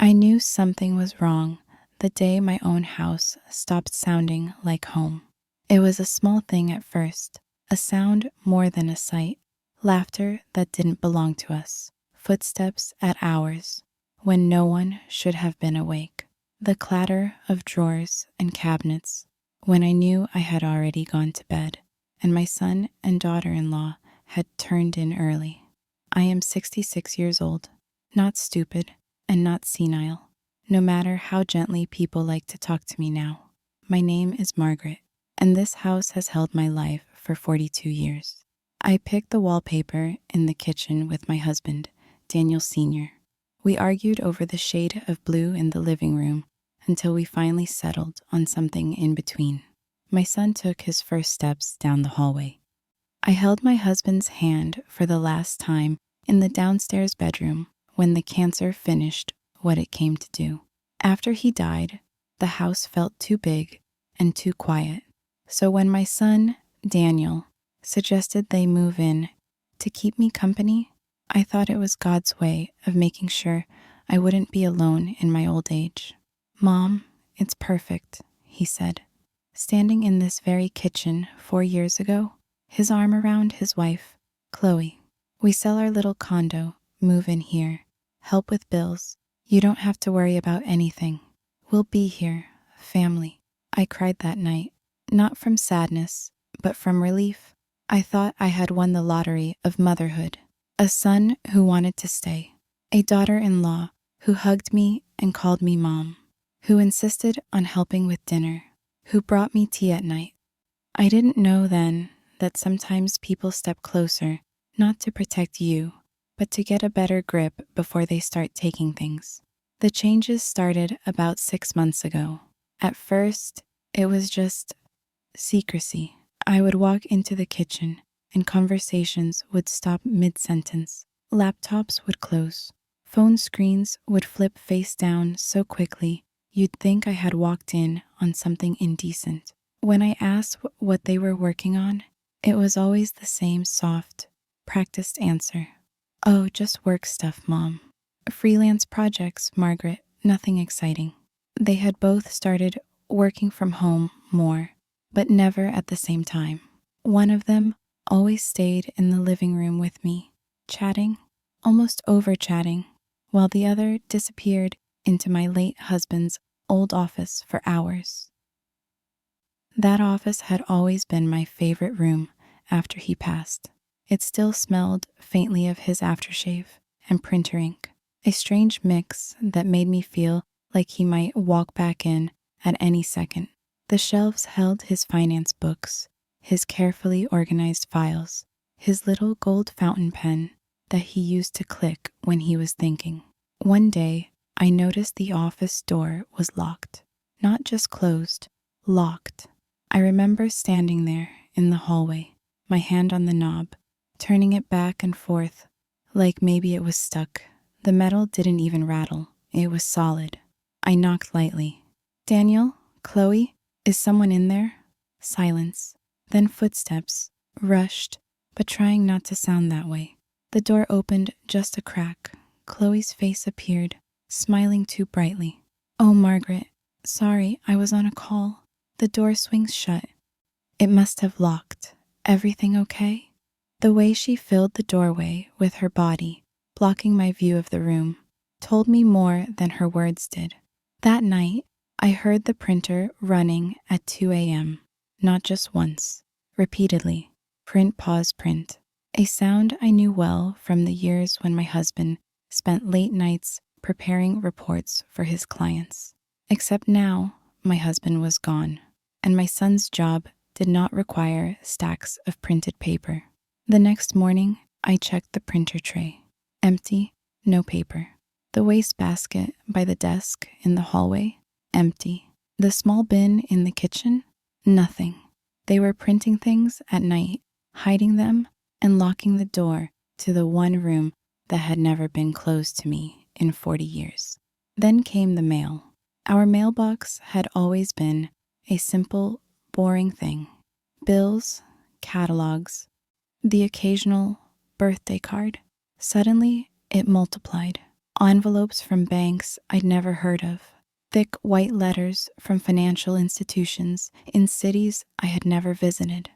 I knew something was wrong the day my own house stopped sounding like home. It was a small thing at first, a sound more than a sight, laughter that didn't belong to us, footsteps at hours when no one should have been awake, the clatter of drawers and cabinets when I knew I had already gone to bed, and my son and daughter-in-law had turned in early. I am 66 years old, not stupid and not senile, no matter how gently people like to talk to me now. My name is Margaret, and this house has held my life for 42 years. I picked the wallpaper in the kitchen with my husband, Daniel Sr. We argued over the shade of blue in the living room until we finally settled on something in between. My son took his first steps down the hallway. I held my husband's hand for the last time in the downstairs bedroom when the cancer finished what it came to do. After he died, the house felt too big and too quiet. So when my son, Daniel, suggested they move in to keep me company, I thought it was God's way of making sure I wouldn't be alone in my old age. "Mom, it's perfect," he said, standing in this very kitchen 4 years ago, his arm around his wife, Chloe. "We sell our little condo, move in here, help with bills. You don't have to worry about anything. We'll be here, family." I cried that night, not from sadness, but from relief. I thought I had won the lottery of motherhood. A son who wanted to stay, a daughter-in-law who hugged me and called me mom, who insisted on helping with dinner, who brought me tea at night. I didn't know then that sometimes people step closer, not to protect you, but to get a better grip before they start taking things. The changes started about 6 months ago. At first, it was just secrecy. I would walk into the kitchen and conversations would stop mid-sentence. Laptops would close. Phone screens would flip face down so quickly you'd think I had walked in on something indecent. When I asked what they were working on, it was always the same soft, practiced answer. "Oh, just work stuff, Mom. Freelance projects, Margaret, nothing exciting." They had both started working from home more, but never at the same time. One of them always stayed in the living room with me, chatting, almost over-chatting, while the other disappeared into my late husband's old office for hours. That office had always been my favorite room after he passed. It still smelled faintly of his aftershave and printer ink, a strange mix that made me feel like he might walk back in at any second. The shelves held his finance books, his carefully organized files, his little gold fountain pen that he used to click when he was thinking. One day, I noticed the office door was locked. Not just closed, locked. I remember standing there in the hallway, my hand on the knob, turning it back and forth, like maybe it was stuck. The metal didn't even rattle. It was solid. I knocked lightly. "Daniel? Chloe? Is someone in there?" Silence. Then footsteps, rushed, but trying not to sound that way. The door opened just a crack. Chloe's face appeared, smiling too brightly. "Oh, Margaret. Sorry, I was on a call." The door swings shut. It must have locked. "Everything okay?" The way she filled the doorway with her body, blocking my view of the room, told me more than her words did. That night, I heard the printer running at 2 a.m., not just once, repeatedly. Print, pause, print. A sound I knew well from the years when my husband spent late nights preparing reports for his clients. Except now, my husband was gone, and my son's job did not require stacks of printed paper. The next morning, I checked the printer tray. Empty, no paper. The wastebasket by the desk in the hallway, empty. The small bin in the kitchen, nothing. They were printing things at night, hiding them and locking the door to the one room that had never been closed to me in 40 years. Then came the mail. Our mailbox had always been a simple, boring thing. Bills, catalogs, the occasional birthday card. Suddenly, it multiplied. envelopes from banks I'd never heard of, thick white letters from financial institutions in cities I had never visited,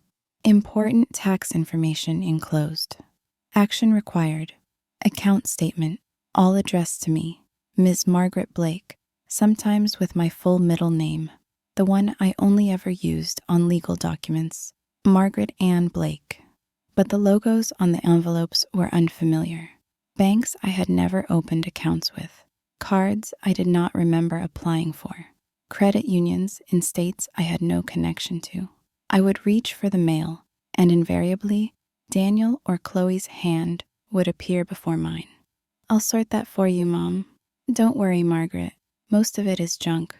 important tax information enclosed. Action required. Account statement, all addressed to me, Ms. Margaret Blake, sometimes with my full middle name, the one I only ever used on legal documents, Margaret Ann Blake. But the logos on the envelopes were unfamiliar. Banks I had never opened accounts with, cards I did not remember applying for, credit unions in states I had no connection to. I would reach for the mail, and invariably, Daniel or Chloe's hand would appear before mine. "I'll sort that for you, Mom. Don't worry, Margaret. Most of it is junk.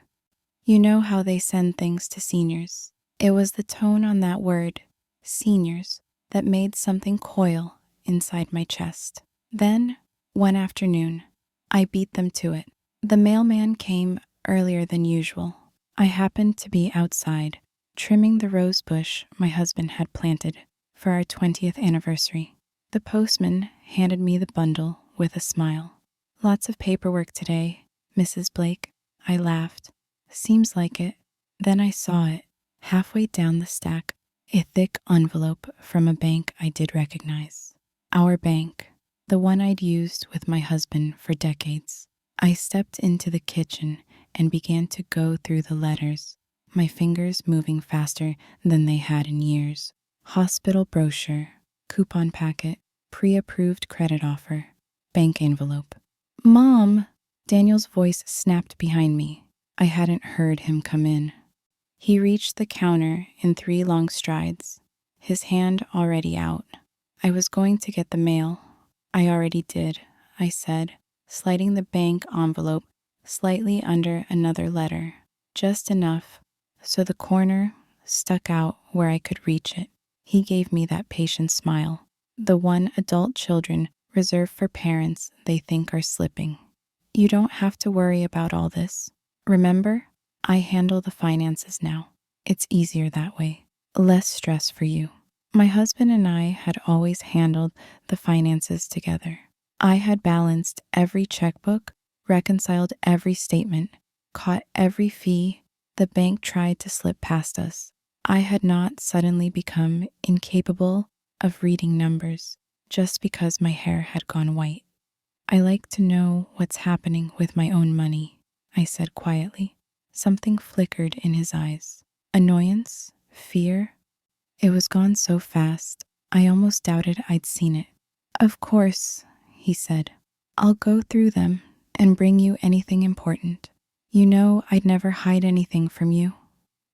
You know how they send things to seniors." It was the tone on that word, seniors, that made something coil inside my chest. Then, one afternoon, I beat them to it. The mailman came earlier than usual. I happened to be outside, trimming the rose bush my husband had planted for our 20th anniversary. The postman handed me the bundle with a smile. "Lots of paperwork today, Mrs. Blake." I laughed. "Seems like it." Then I saw it, halfway down the stack, a thick envelope from a bank I did recognize. Our bank, the one I'd used with my husband for decades. I stepped into the kitchen and began to go through the letters, my fingers moving faster than they had in years. Hospital brochure, coupon packet, pre-approved credit offer, bank envelope. "Mom!" Daniel's voice snapped behind me. I hadn't heard him come in. He reached the counter in 3 long strides, his hand already out. "I was going to get the mail." "I already did," I said, sliding the bank envelope slightly under another letter, just enough so the corner stuck out where I could reach it. He gave me that patient smile, the one adult children reserve for parents they think are slipping. "You don't have to worry about all this. Remember, I handle the finances now. It's easier that way. Less stress for you." My husband and I had always handled the finances together. I had balanced every checkbook, reconciled every statement, caught every fee the bank tried to slip past us. I had not suddenly become incapable of reading numbers just because my hair had gone white. "I like to know what's happening with my own money," I said quietly. Something flickered in his eyes. Annoyance? Fear? It was gone so fast, I almost doubted I'd seen it. "Of course," he said. "I'll go through them and bring you anything important. You know I'd never hide anything from you."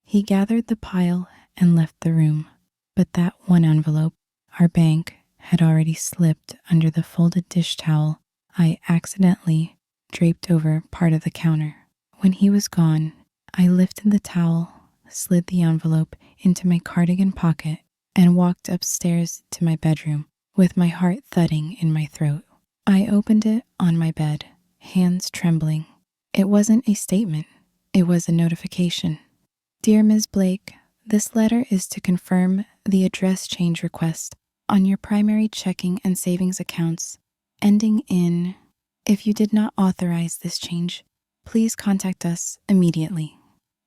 He gathered the pile and left the room. But that one envelope, our bank, had already slipped under the folded dish towel I accidentally draped over part of the counter. When he was gone, I lifted the towel, slid the envelope into my cardigan pocket, and walked upstairs to my bedroom with my heart thudding in my throat. I opened it on my bed, hands trembling. It wasn't a statement. It was a notification. "Dear Ms. Blake, this letter is to confirm the address change request on your primary checking and savings accounts, ending in... If you did not authorize this change, please contact us immediately."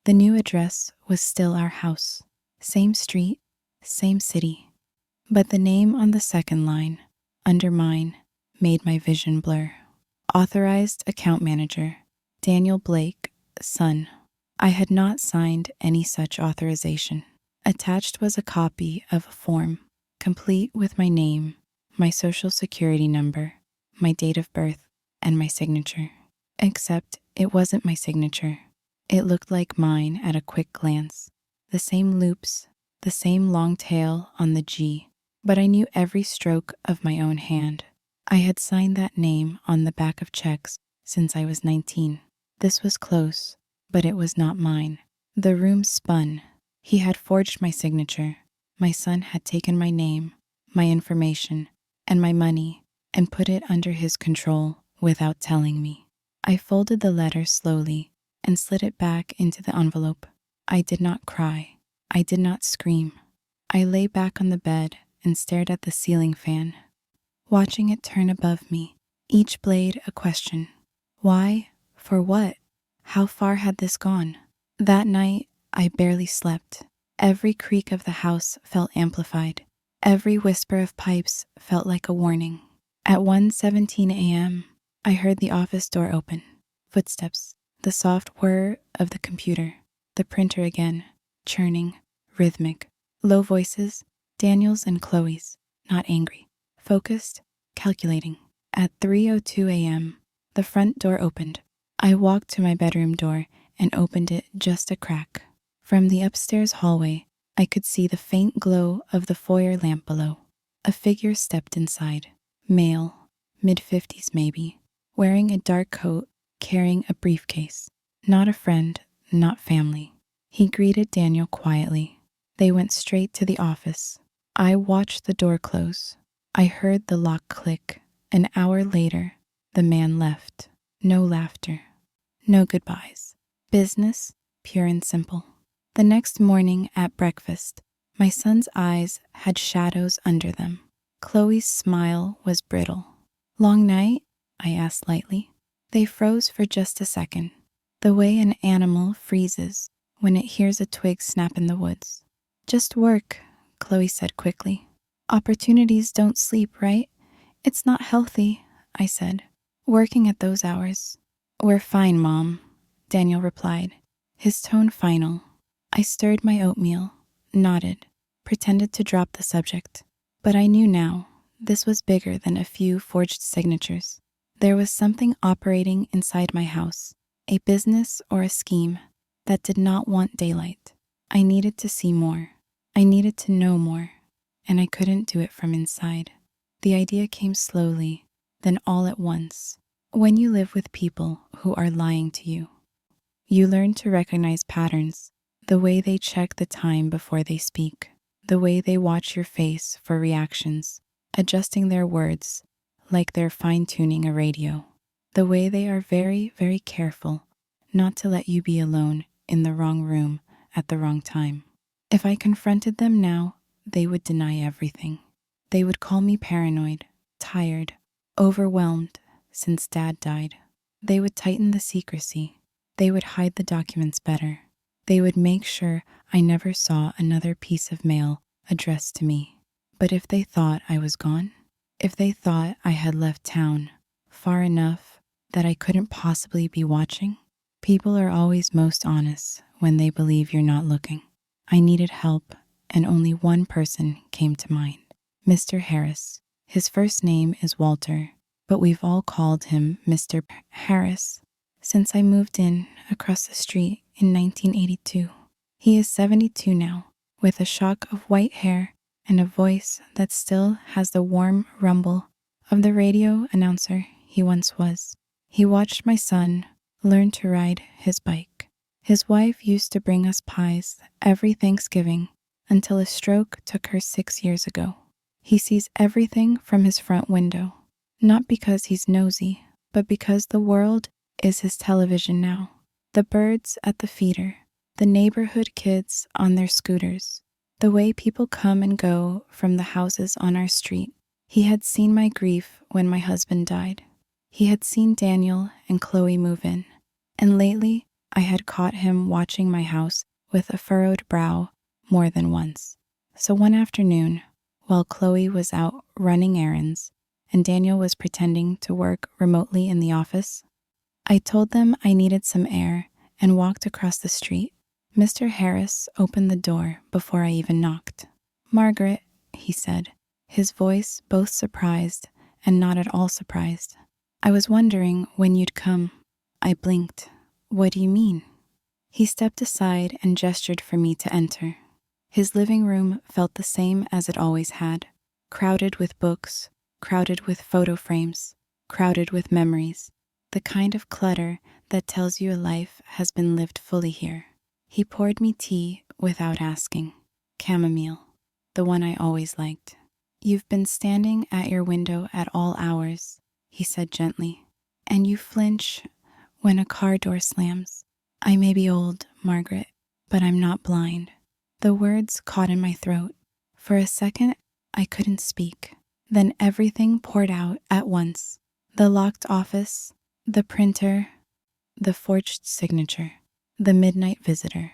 The new address was still our house. Same street, same city. But the name on the second line, under mine, made my vision blur. Authorized account manager, Daniel Blake, son. I had not signed any such authorization. Attached was a copy of a form, complete with my name, my social security number, my date of birth, and my signature. Except it wasn't my signature. It looked like mine at a quick glance. The same loops, the same long tail on the G, but I knew every stroke of my own hand. I had signed that name on the back of checks since I was 19. This was close, but it was not mine. The room spun. He had forged my signature. My son had taken my name, my information, and my money and put it under his control without telling me. I folded the letter slowly and slid it back into the envelope. I did not cry. I did not scream. I lay back on the bed and stared at the ceiling fan, watching it turn above me each blade a question. Why? For what? How far had this gone? That night, I barely slept. Every creak of the house felt amplified. Every whisper of pipes felt like a warning. At 1:17 a.m., I heard the office door open. Footsteps, the soft whir of the computer, the printer again, churning, rhythmic. Low voices, Daniel's and Chloe's, not angry, focused, calculating. At 3:02 a.m., the front door opened. I walked to my bedroom door and opened it just a crack. From the upstairs hallway, I could see the faint glow of the foyer lamp below. A figure stepped inside, male, mid-50s maybe, wearing a dark coat, carrying a briefcase. Not a friend, not family. He greeted Daniel quietly. They went straight to the office. I watched the door close. I heard the lock click. An hour later, the man left. No laughter. No goodbyes. Business, pure and simple. The next morning at breakfast, my son's eyes had shadows under them. Chloe's smile was brittle. Long night? I asked lightly. They froze for just a second, the way an animal freezes when it hears a twig snap in the woods. Just work, Chloe said quickly. Opportunities don't sleep, right? It's not healthy, I said, working at those hours. We're fine, Mom, Daniel replied, his tone final. I stirred my oatmeal, nodded, pretended to drop the subject. But I knew now, this was bigger than a few forged signatures. There was something operating inside my house, a business or a scheme that did not want daylight. I needed to see more. I needed to know more, and I couldn't do it from inside. The idea came slowly, then all at once. When you live with people who are lying to you, you learn to recognize patterns, the way they check the time before they speak, the way they watch your face for reactions, adjusting their words like they're fine-tuning a radio, the way they are very, very careful not to let you be alone in the wrong room at the wrong time. If I confronted them now, they would deny everything. They would call me paranoid, tired, overwhelmed since Dad died. They would tighten the secrecy. They would hide the documents better. They would make sure I never saw another piece of mail addressed to me. But if they thought I was gone, if they thought I had left town far enough that I couldn't possibly be watching, people are always most honest when they believe you're not looking. I needed help, and only one person came to mind. Mr. Harris. His first name is Walter, but we've all called him Mr. Harris since I moved in across the street in 1982. He is 72 now, with a shock of white hair and a voice that still has the warm rumble of the radio announcer he once was. He watched my son learn to ride his bike. His wife used to bring us pies every Thanksgiving until a stroke took her 6 years ago. He sees everything from his front window, not because he's nosy, but because the world is his television now. The birds at the feeder, the neighborhood kids on their scooters, the way people come and go from the houses on our street. He had seen my grief when my husband died. He had seen Daniel and Chloe move in, and lately I had caught him watching my house with a furrowed brow more than once. So one afternoon, while Chloe was out running errands and Daniel was pretending to work remotely in the office, I told them I needed some air and walked across the street. Mr. Harris opened the door before I even knocked. "Margaret," he said, his voice both surprised and not at all surprised. "I was wondering when you'd come." I blinked. "What do you mean?" He stepped aside and gestured for me to enter. His living room felt the same as it always had, crowded with books, crowded with photo frames, crowded with memories, the kind of clutter that tells you a life has been lived fully here. He poured me tea without asking, chamomile, the one I always liked. "You've been standing at your window at all hours," he said gently, "and you flinch when a car door slams. I may be old, Margaret, but I'm not blind." The words caught in my throat. For a second, I couldn't speak. Then everything poured out at once. The locked office, the printer, the forged signature, the midnight visitor,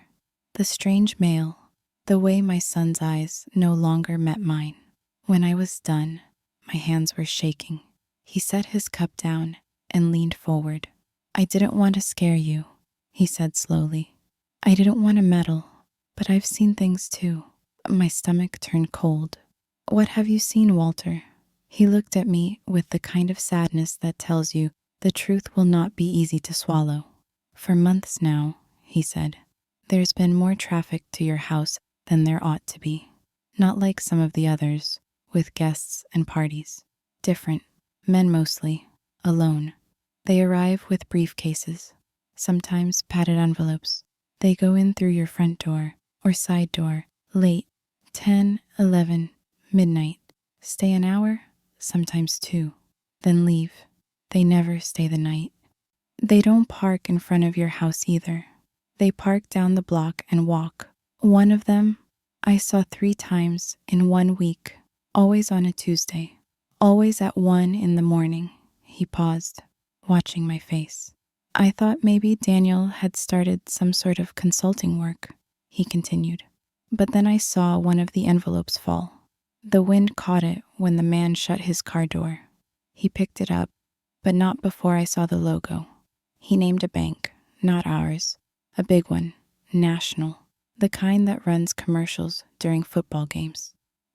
the strange mail, the way my son's eyes no longer met mine. When I was done, my hands were shaking. He set his cup down and leaned forward. I didn't want to scare you, he said slowly. I didn't want to meddle, but I've seen things too. My stomach turned cold. What have you seen, Walter? He looked at me with the kind of sadness that tells you the truth will not be easy to swallow. For months now, he said, there's been more traffic to your house than there ought to be. Not like some of the others, with guests and parties. Different, men mostly, alone. They arrive with briefcases, sometimes padded envelopes. They go in through your front door or side door, late, 10, 11, midnight. Stay an hour, sometimes 2, then leave. They never stay the night. They don't park in front of your house either. They park down the block and walk. One of them I saw 3 times in 1 week, always on a Tuesday, always at 1 in the morning. He paused, watching my face. I thought maybe Daniel had started some sort of consulting work, he continued. But then I saw one of the envelopes fall. The wind caught it when the man shut his car door. He picked it up, but not before I saw the logo. He named a bank, not ours, a big one, national, the kind that runs commercials during football games.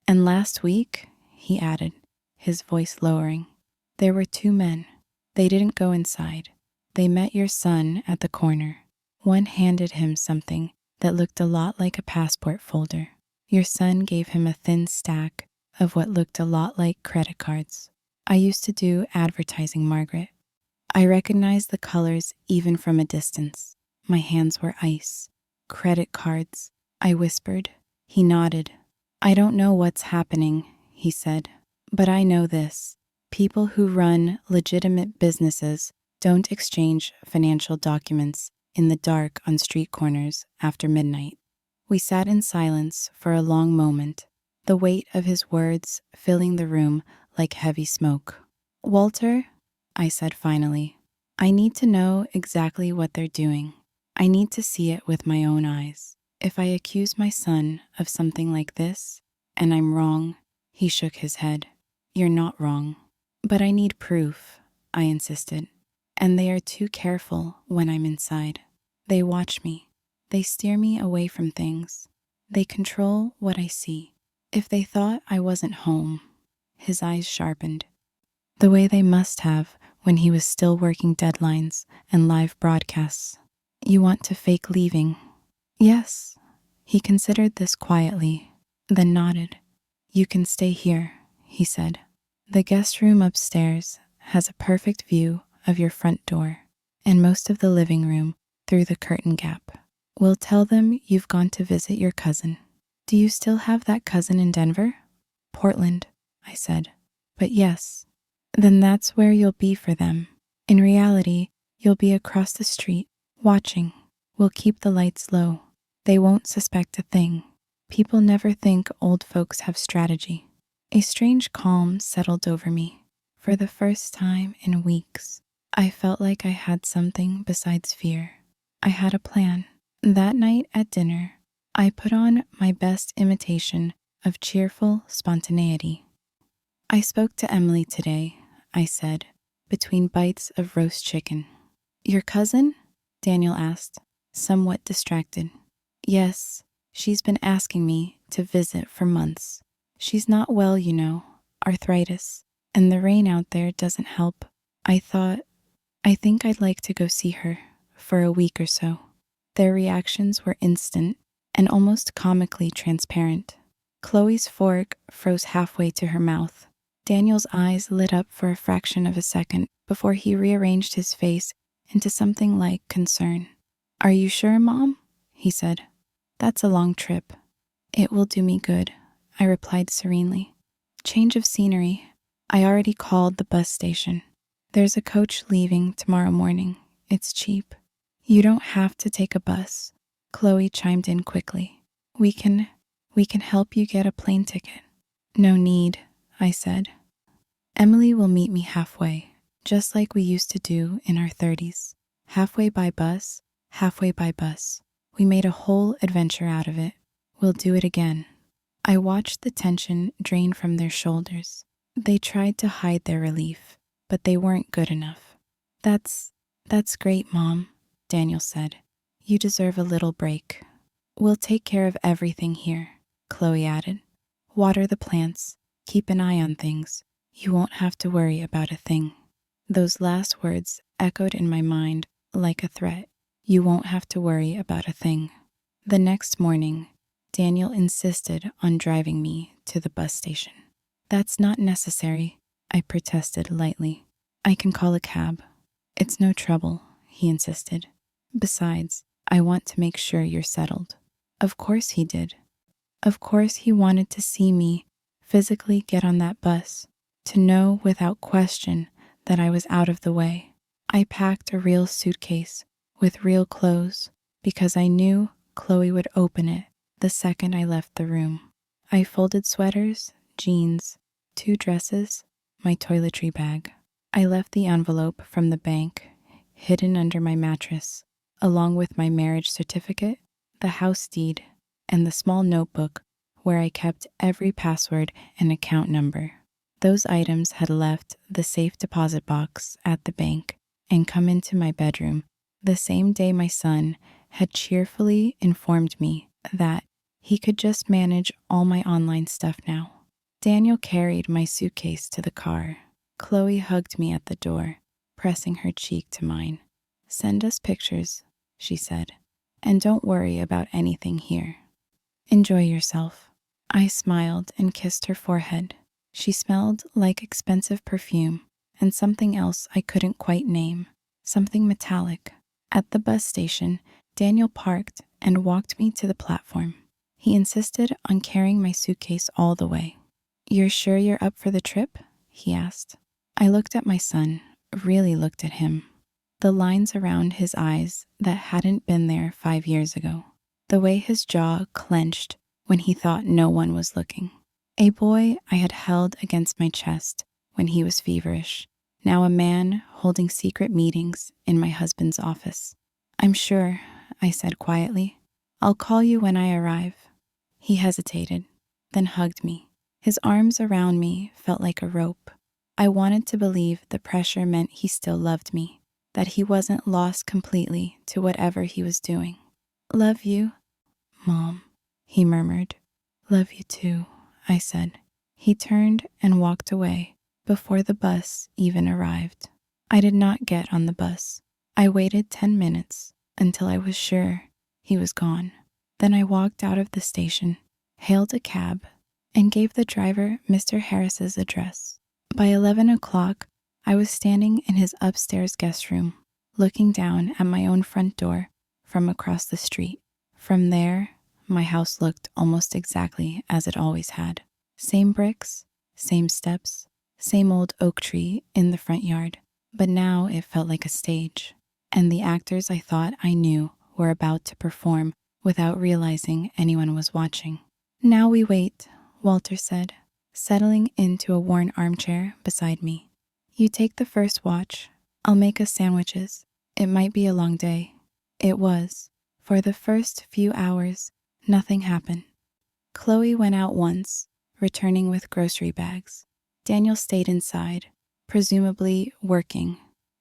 And last week, he added, his voice lowering, there were 2 men. They didn't go inside. They met your son at the corner. One handed him something that looked a lot like a passport folder. Your son gave him a thin stack of what looked a lot like credit cards. I used to do advertising, Margaret. I recognized the colors even from a distance. My hands were ice. Credit cards, I whispered. He nodded. I don't know what's happening, he said, but I know this. People who run legitimate businesses don't exchange financial documents in the dark on street corners after midnight. We sat in silence for a long moment, the weight of his words filling the room like heavy smoke. Walter, I said finally, I need to know exactly what they're doing. I need to see it with my own eyes. If I accuse my son of something like this, and I'm wrong, he shook his head. You're not wrong. But I need proof, I insisted. And they are too careful when I'm inside. They watch me. They steer me away from things. They control what I see. If they thought I wasn't home, his eyes sharpened. The way they must have when he was still working deadlines and live broadcasts. You want to fake leaving? Yes. He considered this quietly, then nodded. You can stay here, he said. The guest room upstairs has a perfect view of your front door and most of the living room through the curtain gap. We'll tell them you've gone to visit your cousin. Do you still have that cousin in Denver? Portland, I said. But yes. Then that's where you'll be for them. In reality, you'll be across the street, watching. We'll keep the lights low. They won't suspect a thing. People never think old folks have strategy. A strange calm settled over me. For the first time in weeks, I felt like I had something besides fear. I had a plan. That night at dinner, I put on my best imitation of cheerful spontaneity. I spoke to Emily today, I said, between bites of roast chicken. Your cousin? Daniel asked, somewhat distracted. Yes, she's been asking me to visit for months. She's not well, you know, arthritis, and the rain out there doesn't help. I think I'd like to go see her for a week or so. Their reactions were instant and almost comically transparent. Chloe's fork froze halfway to her mouth. Daniel's eyes lit up for a fraction of a second before he rearranged his face into something like concern. Are you sure, Mom? He said. That's a long trip. It will do me good, I replied serenely. Change of scenery. I already called the bus station. There's a coach leaving tomorrow morning. It's cheap. You don't have to take a bus, Chloe chimed in quickly. We can help you get a plane ticket. No need, I said. Emily will meet me halfway. just like we used to do in our 30s. Halfway by bus, halfway by bus. We made a whole adventure out of it. We'll do it again. I watched the tension drain from their shoulders. They tried to hide their relief, but they weren't good enough. That's great, Mom, Daniel said. You deserve a little break. We'll take care of everything here, Chloe added. Water the plants, keep an eye on things. You won't have to worry about a thing. Those last words echoed in my mind like a threat. You won't have to worry about a thing. The next morning, Daniel insisted on driving me to the bus station. That's not necessary, I protested lightly. I can call a cab. It's no trouble, he insisted. Besides, I want to make sure you're settled. Of course he did. Of course he wanted to see me physically get on that bus, to know without question that I was out of the way. I packed a real suitcase with real clothes because I knew Chloe would open it the second I left the room. I folded sweaters, jeans, 2 dresses, my toiletry bag. I left the envelope from the bank hidden under my mattress, along with my marriage certificate, the house deed, and the small notebook where I kept every password and account number. Those items had left the safe deposit box at the bank and come into my bedroom the same day my son had cheerfully informed me that he could just manage all my online stuff now. Daniel carried my suitcase to the car. Chloe hugged me at the door, pressing her cheek to mine. Send us pictures, she said, and don't worry about anything here. Enjoy yourself. I smiled and kissed her forehead. She smelled like expensive perfume and something else I couldn't quite name, something metallic. At the bus station, Daniel parked and walked me to the platform. He insisted on carrying my suitcase all the way. You're sure you're up for the trip? He asked. I looked at my son, really looked at him. The lines around his eyes that hadn't been there 5 years ago. The way his jaw clenched when he thought no one was looking. A boy I had held against my chest when he was feverish. Now a man holding secret meetings in my husband's office. I'm sure, I said quietly. I'll call you when I arrive. He hesitated, then hugged me. His arms around me felt like a rope. I wanted to believe the pressure meant he still loved me, that he wasn't lost completely to whatever he was doing. Love you, Mom, he murmured. Love you too, I said. He turned and walked away before the bus even arrived. I did not get on the bus. I waited 10 minutes until I was sure he was gone. Then I walked out of the station, hailed a cab, and gave the driver Mr. Harris's address. By 11 o'clock, I was standing in his upstairs guest room, looking down at my own front door from across the street. From there, my house looked almost exactly as it always had. Same bricks, same steps, same old oak tree in the front yard. But now it felt like a stage, and the actors I thought I knew were about to perform without realizing anyone was watching. Now we wait, Walter said, settling into a worn armchair beside me. You take the first watch. I'll make us sandwiches. It might be a long day. It was. For the first few hours, nothing happened. Chloe went out once, returning with grocery bags. Daniel stayed inside, presumably working.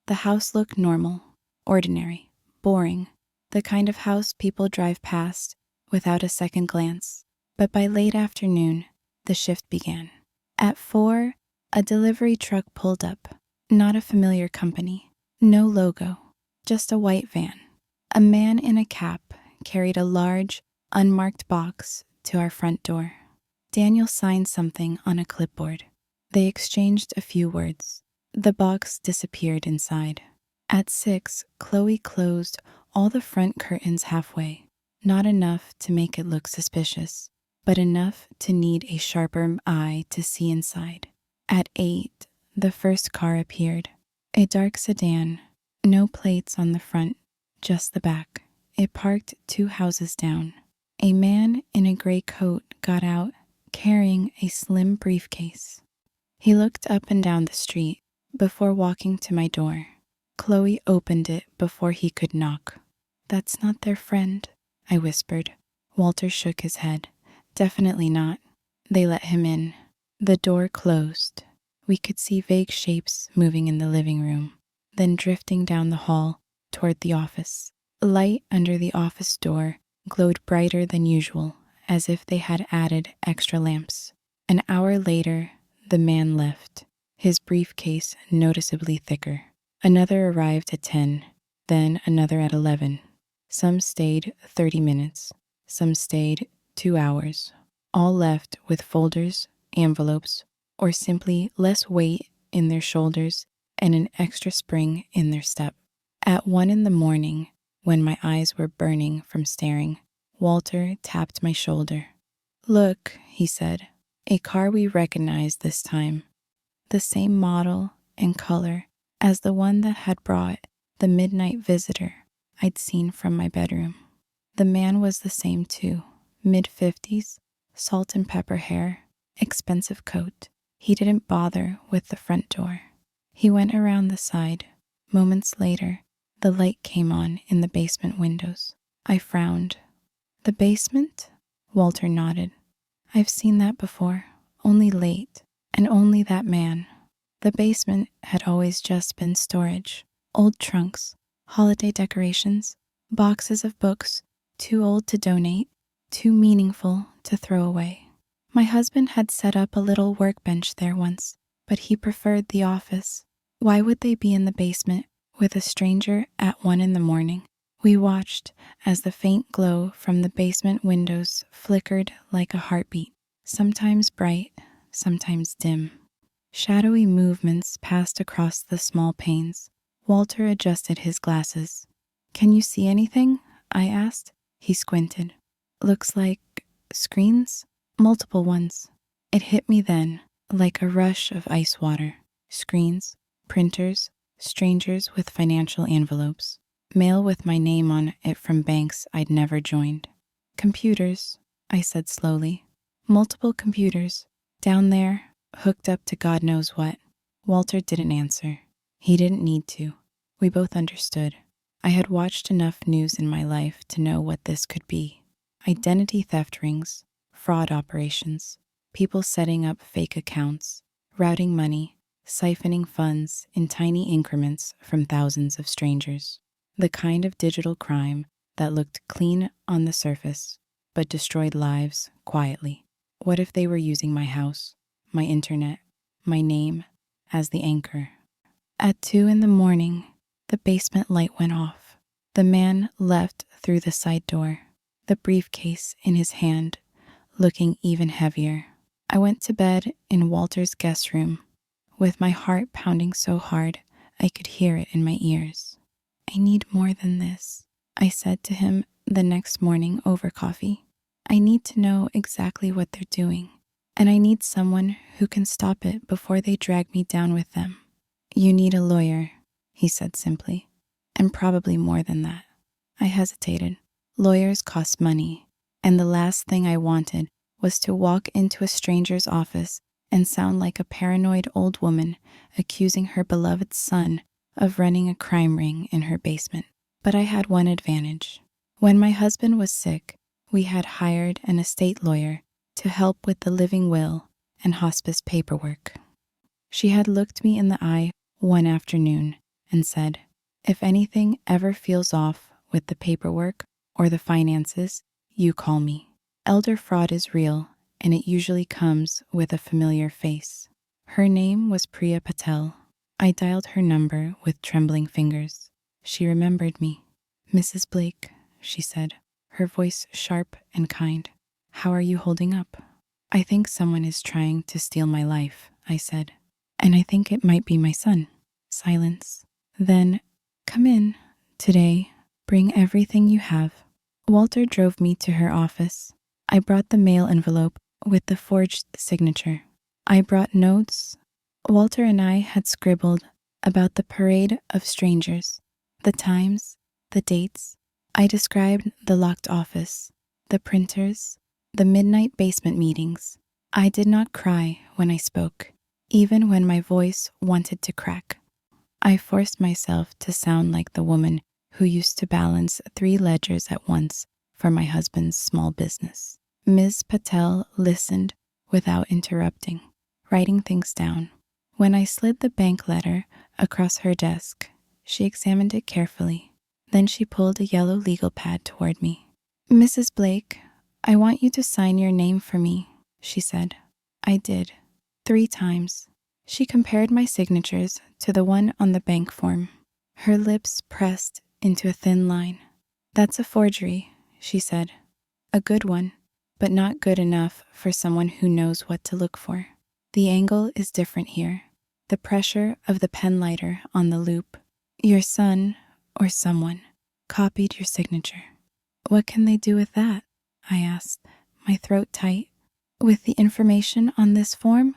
The house looked normal, ordinary, boring, the kind of house people drive past without a second glance. But by late afternoon, the shift began. At 4, a delivery truck pulled up. Not a familiar company, no logo, just a white van. A man in a cap carried a large, unmarked box to our front door. Daniel signed something on a clipboard. They exchanged a few words. The box disappeared inside. At 6, Chloe closed all the front curtains halfway. Not enough to make it look suspicious, but enough to need a sharper eye to see inside. At 8, the first car appeared. A dark sedan, no plates on the front, just the back. It parked 2 houses down. A man in a gray coat got out, carrying a slim briefcase. He looked up and down the street, before walking to my door. Chloe opened it before he could knock. "That's not their friend," I whispered. Walter shook his head. "Definitely not." They let him in. The door closed. We could see vague shapes moving in the living room, then drifting down the hall toward the office. Light under the office door glowed brighter than usual, as if they had added extra lamps. An hour later, the man left, his briefcase noticeably thicker. Another arrived at 10, then another at 11. Some stayed 30 minutes, some stayed 2 hours. All left with folders, envelopes, or simply less weight in their shoulders and an extra spring in their step. At 1 in the morning, when my eyes were burning from staring, Walter tapped my shoulder. "Look," he said, "a car we recognized this time. The same model and color as the one that had brought the midnight visitor I'd seen from my bedroom." The man was the same too, mid-50s, salt and pepper hair, expensive coat. He didn't bother with the front door. He went around the side. Moments later, the light came on in the basement windows. I frowned. "The basement?" Walter nodded. "I've seen that before, only late, and only that man." The basement had always just been storage. Old trunks, holiday decorations, boxes of books, too old to donate, too meaningful to throw away. My husband had set up a little workbench there once, but he preferred the office. Why would they be in the basement with a stranger at 1 in the morning? We watched as the faint glow from the basement windows flickered like a heartbeat, sometimes bright, sometimes dim. Shadowy movements passed across the small panes. Walter adjusted his glasses. "Can you see anything?" I asked. He squinted. "Looks like screens? Multiple ones." It hit me then, like a rush of ice water. Screens, printers, strangers with financial envelopes, mail with my name on it from banks I'd never joined. "Computers," I said slowly. "Multiple computers. Down there, hooked up to God knows what." Walter didn't answer. He didn't need to. We both understood. I had watched enough news in my life to know what this could be. Identity theft rings, fraud operations, people setting up fake accounts, routing money, siphoning funds in tiny increments from thousands of strangers. The kind of digital crime that looked clean on the surface, but destroyed lives quietly. What if they were using my house, my internet, my name as the anchor? At 2 in the morning, the basement light went off. The man left through the side door, the briefcase in his hand, looking even heavier. I went to bed in Walter's guest room, with my heart pounding so hard I could hear it in my ears. "I need more than this," I said to him the next morning over coffee. "I need to know exactly what they're doing, and I need someone who can stop it before they drag me down with them." "You need a lawyer," he said simply, "and probably more than that." I hesitated. Lawyers cost money, and the last thing I wanted was to walk into a stranger's office and sound like a paranoid old woman accusing her beloved son of running a crime ring in her basement. But I had one advantage. When my husband was sick, we had hired an estate lawyer to help with the living will and hospice paperwork. She had looked me in the eye one afternoon and said, "If anything ever feels off with the paperwork or the finances, you call me. Elder fraud is real, and it usually comes with a familiar face." Her name was Priya Patel. I dialed her number with trembling fingers. She remembered me. "Mrs. Blake," she said, her voice sharp and kind. "How are you holding up?" "I think someone is trying to steal my life," I said. "And I think it might be my son." Silence. Then, "Come in. Today, bring everything you have." Walter drove me to her office. I brought the mail envelope with the forged signature. I brought notes. Walter and I had scribbled about the parade of strangers, the times, the dates. I described the locked office, the printers, the midnight basement meetings. I did not cry when I spoke. even when my voice wanted to crack. I forced myself to sound like the woman who used to balance 3 ledgers at once for my husband's small business. Ms. Patel listened without interrupting, writing things down. When I slid the bank letter across her desk, she examined it carefully. Then she pulled a yellow legal pad toward me. "Mrs. Blake, I want you to sign your name for me," she said. I did, 3 times. She compared my signatures to the one on the bank form. Her lips pressed into a thin line. "That's a forgery," she said. "A good one, but not good enough for someone who knows what to look for. The angle is different here. The pressure of the pen lighter on the loop. Your son, or someone, copied your signature." "What can they do with that?" I asked, my throat tight. "With the information on this form?"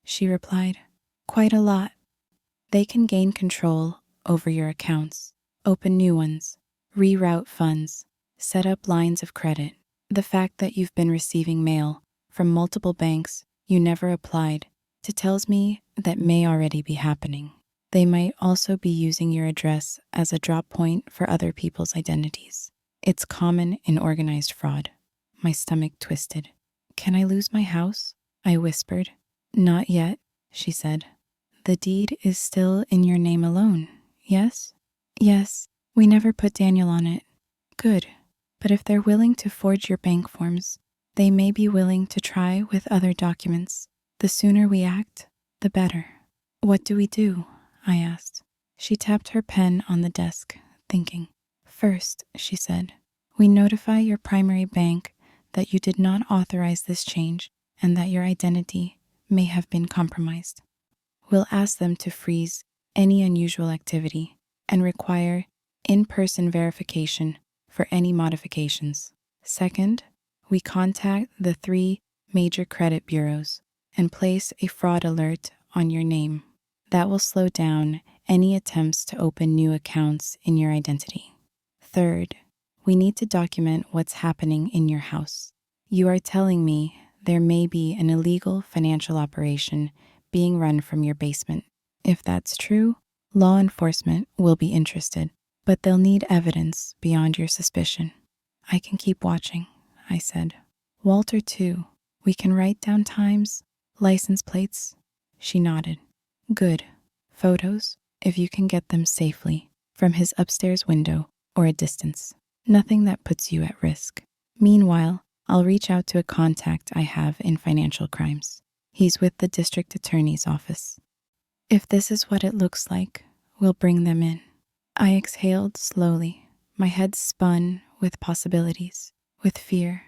she replied. "Quite a lot. They can gain control over your accounts, open new ones, reroute funds, set up lines of credit. The fact that you've been receiving mail from multiple banks you never applied to tells me that may already be happening. They might also be using your address as a drop point for other people's identities. It's common in organized fraud." My stomach twisted. "Can I lose my house?" I whispered. "Not yet," she said. "The deed is still in your name alone, yes?" "Yes, we never put Daniel on it." "Good. But if they're willing to forge your bank forms, they may be willing to try with other documents. The sooner we act, the better." "What do we do?" I asked. She tapped her pen on the desk, thinking. "First," she said, "we notify your primary bank that you did not authorize this change and that your identity may have been compromised. We'll ask them to freeze any unusual activity and require in-person verification for any modifications. Second, we contact the 3 major credit bureaus and place a fraud alert on your name. That will slow down any attempts to open new accounts in your identity. Third, we need to document what's happening in your house. You are telling me there may be an illegal financial operation being run from your basement. If that's true, law enforcement will be interested, but they'll need evidence beyond your suspicion." "I can keep watching," I said. "Walter, too. We can write down times, license plates." She nodded. "Good. Photos, if you can get them safely, from his upstairs window or a distance. Nothing that puts you at risk. Meanwhile, I'll reach out to a contact I have in financial crimes. He's with the district attorney's office. If this is what it looks like, we'll bring them in." I exhaled slowly. My head spun with possibilities, with fear.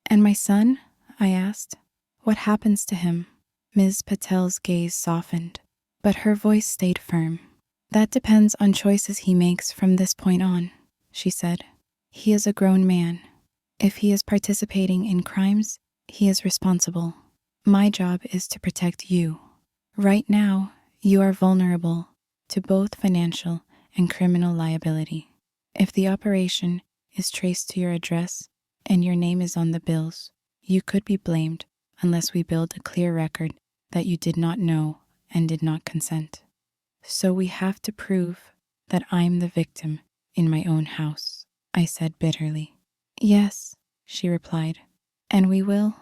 "And my son?" I asked. "What happens to him?" Ms. Patel's gaze softened, but her voice stayed firm. "That depends on choices he makes from this point on," she said. "He is a grown man. If he is participating in crimes, he is responsible. My job is to protect you. Right now, you are vulnerable to both financial and criminal liability. If the operation is traced to your address and your name is on the bills, you could be blamed unless we build a clear record that you did not know and did not consent. So we have to prove that I'm the victim in my own house," I said bitterly. "Yes," she replied, "and we will,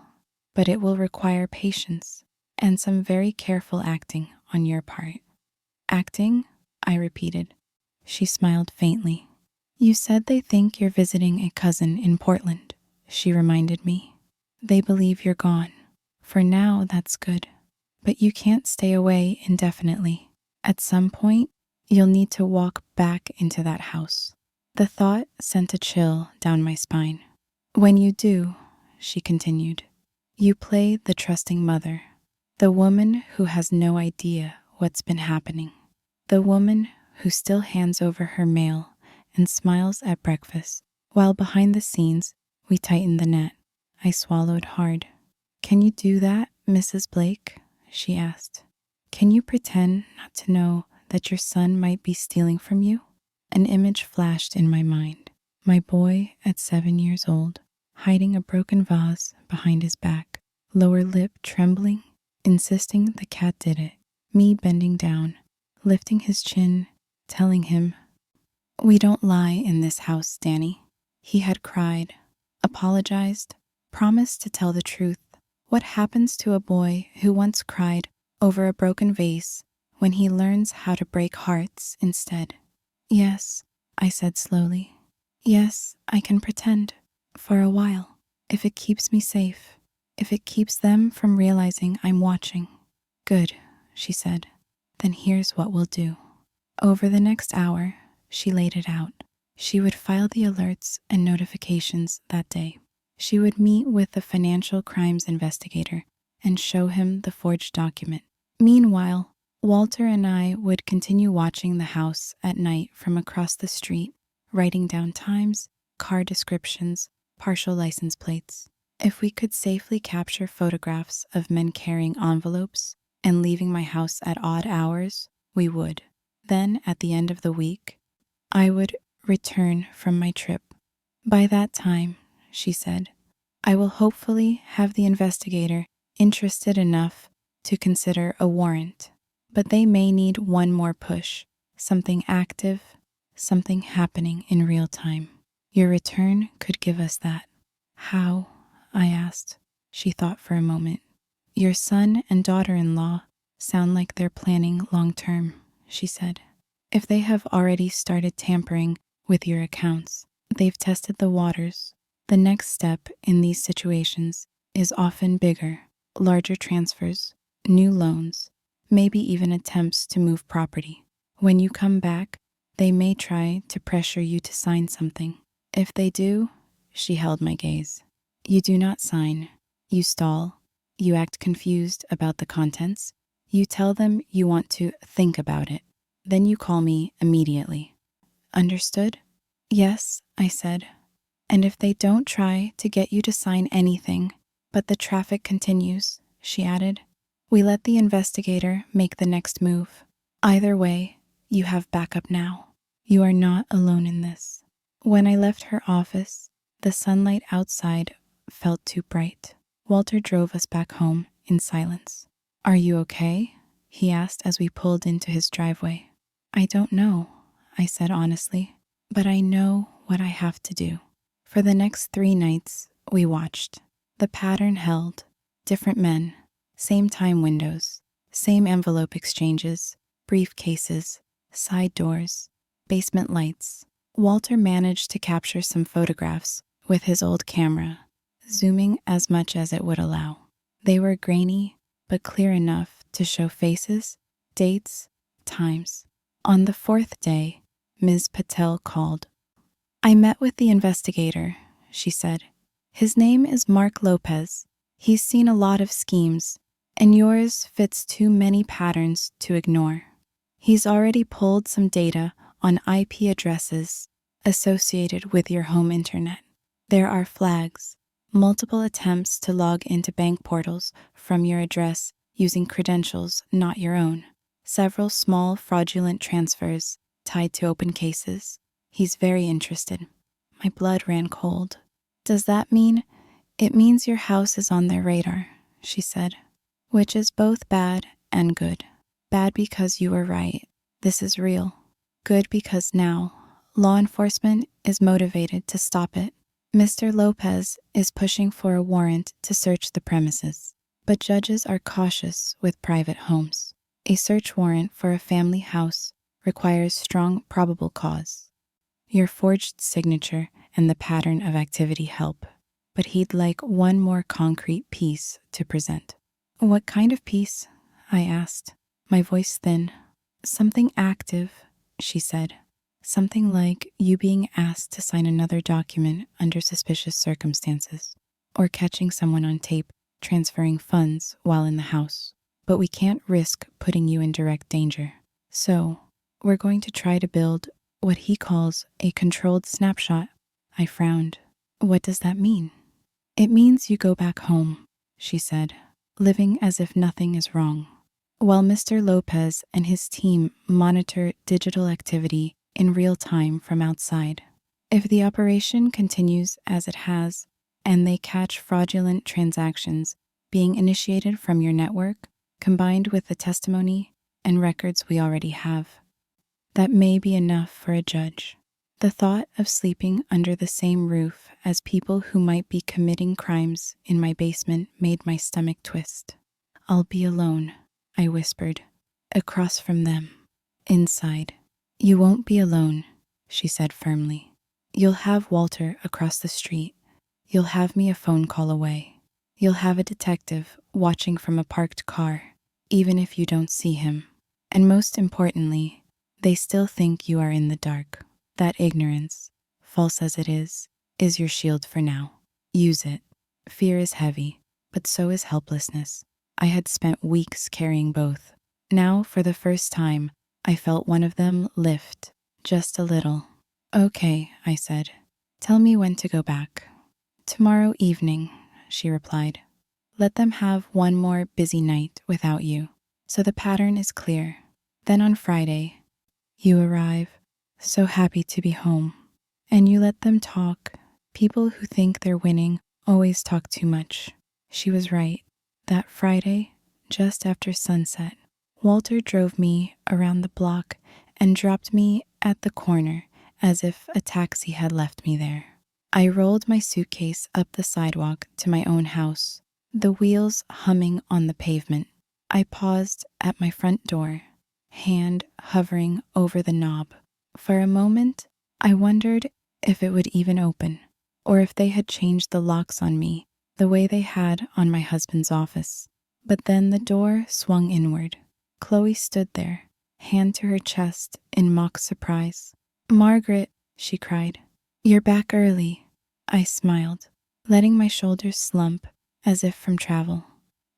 but it will require patience and some very careful acting on your part." "Acting?" I repeated. She smiled faintly. "You said they think you're visiting a cousin in Portland," she reminded me. "They believe you're gone. For now, that's good. But you can't stay away indefinitely. At some point, you'll need to walk back into that house." The thought sent a chill down my spine. "When you do," she continued, "you play the trusting mother, the woman who has no idea what's been happening, the woman who still hands over her mail and smiles at breakfast, while behind the scenes we tighten the net." I swallowed hard. "Can you do that, Mrs. Blake?" she asked. "Can you pretend not to know that your son might be stealing from you?" An image flashed in my mind. My boy at 7 years old, hiding a broken vase behind his back, lower lip trembling, insisting the cat did it. Me bending down, lifting his chin, telling him, "We don't lie in this house, Danny." He had cried, apologized, promised to tell the truth. What happens to a boy who once cried over a broken vase when he learns how to break hearts instead? "Yes," I said slowly. "Yes, I can pretend. For a while. If it keeps me safe. If it keeps them from realizing I'm watching." "Good," she said. "Then here's what we'll do." Over the next hour, she laid it out. She would file the alerts and notifications that day. She would meet with the financial crimes investigator and show him the forged document. Meanwhile, Walter and I would continue watching the house at night from across the street, writing down times, car descriptions, partial license plates. If we could safely capture photographs of men carrying envelopes and leaving my house at odd hours, we would. Then, at the end of the week, I would return from my trip. By that time, she said, I will hopefully have the investigator interested enough to consider a warrant. But they may need one more push, something active, something happening in real time. Your return could give us that. How? I asked. She thought for a moment. Your son and daughter-in-law sound like they're planning long-term, she said. If they have already started tampering with your accounts, they've tested the waters. The next step in these situations is often bigger, larger transfers, new loans, maybe even attempts to move property. When you come back, they may try to pressure you to sign something. If they do, she held my gaze. You do not sign. You stall. You act confused about the contents. You tell them you want to think about it. Then you call me immediately. Understood? Yes, I said. And if they don't try to get you to sign anything, but the traffic continues, she added, we let the investigator make the next move. Either way, you have backup now. You are not alone in this. When I left her office, the sunlight outside felt too bright. Walter drove us back home in silence. Are you okay? He asked as we pulled into his driveway. I don't know, I said honestly, but I know what I have to do. For the next 3 nights, we watched. The pattern held. Different men, same time windows, same envelope exchanges, briefcases, side doors, basement lights. Walter managed to capture some photographs with his old camera, zooming as much as it would allow. They were grainy, but clear enough to show faces, dates, times. On the 4th day, Ms. Patel called. I met with the investigator, she said. His name is Mark Lopez. He's seen a lot of schemes, and yours fits too many patterns to ignore. He's already pulled some data on IP addresses associated with your home internet. There are flags, multiple attempts to log into bank portals from your address using credentials not your own, several small fraudulent transfers tied to open cases. He's very interested. My blood ran cold. Does that mean? It means your house is on their radar, she said, which is both bad and good. Bad because you were right. This is real. Good because now law enforcement is motivated to stop it. Mr. Lopez is pushing for a warrant to search the premises, but judges are cautious with private homes. A search warrant for a family house requires strong probable cause. Your forged signature and the pattern of activity help, but he'd like one more concrete piece to present. What kind of piece? I asked, my voice thin. Something active, she said. Something like you being asked to sign another document under suspicious circumstances, or catching someone on tape transferring funds while in the house. But we can't risk putting you in direct danger. So, we're going to try to build what he calls a controlled snapshot. I frowned. What does that mean? It means you go back home, she said, living as if nothing is wrong, while Mr. Lopez and his team monitor digital activity in real time from outside. If the operation continues as it has, and they catch fraudulent transactions being initiated from your network, combined with the testimony and records we already have. That may be enough for a judge. The thought of sleeping under the same roof as people who might be committing crimes in my basement made my stomach twist. I'll be alone, I whispered, across from them, inside. You won't be alone, she said firmly. You'll have Walter across the street. You'll have me a phone call away. You'll have a detective watching from a parked car, even if you don't see him. And most importantly, they still think you are in the dark. That ignorance, false as it is your shield for now. Use it. Fear is heavy, but so is helplessness. I had spent weeks carrying both. Now, for the first time, I felt one of them lift, just a little. Okay, I said. Tell me when to go back. Tomorrow evening, she replied. Let them have one more busy night without you, so the pattern is clear. Then on Friday, you arrive, so happy to be home, and you let them talk. People who think they're winning always talk too much. She was right. That Friday, just after sunset, Walter drove me around the block and dropped me at the corner as if a taxi had left me there. I rolled my suitcase up the sidewalk to my own house, the wheels humming on the pavement. I paused at my front door, hand hovering over the knob. For a moment, I wondered if it would even open, or if they had changed the locks on me the way they had on my husband's office. But then the door swung inward. Chloe stood there, hand to her chest in mock surprise. Margaret, she cried. You're back early. I smiled, letting my shoulders slump as if from travel.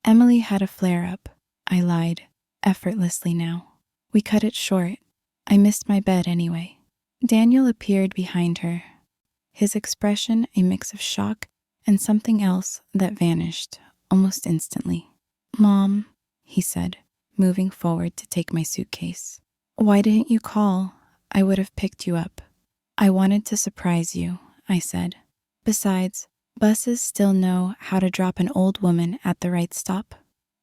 Emily had a flare-up, I lied, effortlessly now. We cut it short. I missed my bed anyway. Daniel appeared behind her, his expression a mix of shock and something else that vanished almost instantly. Mom, he said, moving forward to take my suitcase. Why didn't you call? I would have picked you up. I wanted to surprise you, I said. Besides, buses still know how to drop an old woman at the right stop.